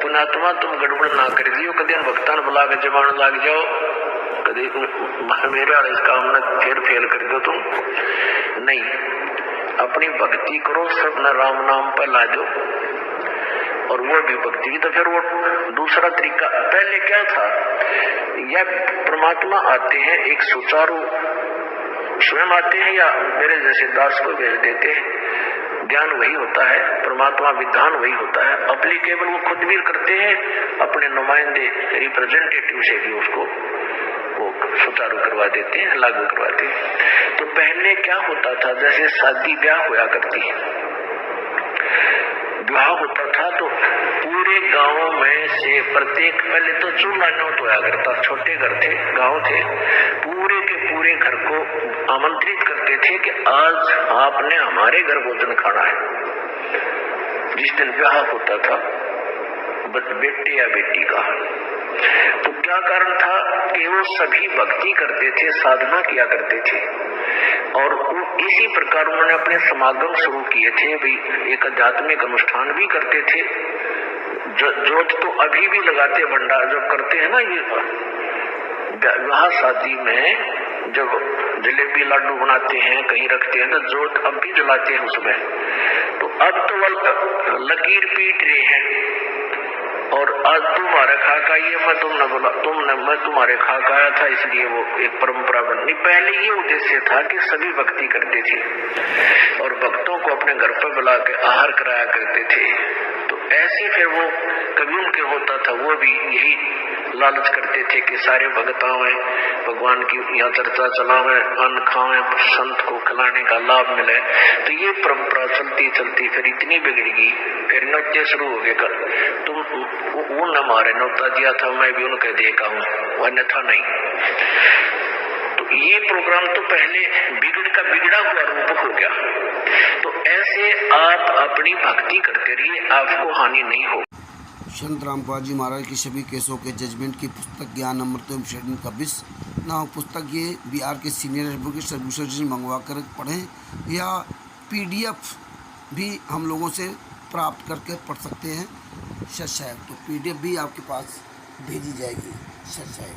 पुणात्मा तुम गड़बड़ ना कर दियो, कदे भक्तान बुला के जमान लाग जाओ, कदे मेरे वाले इस काम में फिर फेल कर दो तुम। नहीं, अपनी भक्ति करो, सब न राम नाम पर ला दो, और वो भी भक्ति। तो फिर वो दूसरा तरीका, पहले क्या था, या परमात्मा आते हैं एक सुचारू, स्वयं आते हैं या मेरे जैसे दास को भेज देते हैं, ज्ञान वही होता है, परमात्मा विधान वही होता है, अप्लीकेबल वो खुद भी करते हैं, अपने नुमाइंदे रिप्रेजेंटेटिव से भी उसको वो सुचारू करवा देते हैं, लागू करवाते हैं। तो पहले क्या होता था, जैसे शादी ब्याह होया करती है, विवाह होता था तो पूरे गांव में से प्रत्येक, पहले तो चूल्हा नौत होया करता, छोटे घर थे, गांव थे, पूरे के पूरे घर को आमंत्रित करते थे कि आज आपने हमारे घर भोजन खाना है। जिस दिन विवाह होता था बेटे या बेटी का, तो क्या कारण था कि वो सभी भक्ति करते थे, साधना किया करते थे, और इसी प्रकार उन्होंने अपने समागम शुरू किए थे। भाई एक आध्यात्मिक अनुष्ठान भी करते थे, जोत तो अभी भी लगाते, भंडार जो करते हैं ना, ये विवाह शादी में जब जलेबी लाडू बनाते हैं, कहीं रखते हैं, तो जोत अब भी जलाते हैं उसमें। तो अब तो वो लकीर पीट रहे हैं, और आज तुम्हारे खा का ये मैं तुमने बोला, मैं तुम्हारे खा का आया था, इसलिए वो एक परंपरा बनी। पहले ये उद्देश्य था कि सभी भक्ति करते थे और भक्तों को अपने घर पर बुला के आहार कराया करते थे। तो ऐसे फिर वो कभी उनके होता था, वो भी यही लालच करते थे कि सारे भक्त आवे, भगवान की यहाँ चर्चा चलावे, अन्न खावे, संत को खिलाने का लाभ मिले। तो ये परंपरा चलती चलती फिर इतनी बिगड़ गई, फिर नौते शुरू हो गए। तुम वो न मारे नौता दिया था, मैं भी उनके देखा हूँ, अन्यथा नहीं। तो ये प्रोग्राम तो पहले बिगड़ का बिगड़ा हुआ रूप हो गया। तो ऐसे आप अपनी भक्ति करते रहिए, आपको हानि नहीं हो। संत रामपाल जी महाराज की सभी केसों के जजमेंट की पुस्तक ज्ञान अमृत एवं शरण का विष ना पुस्तक ये बिहार के सीनियर एडवोकेट सर्विसेज से मंगवा कर पढ़ें, या PDF भी हम लोगों से प्राप्त करके पढ़ सकते हैं। सच है तो PDF भी आपके पास भेजी जाएगी। सच है।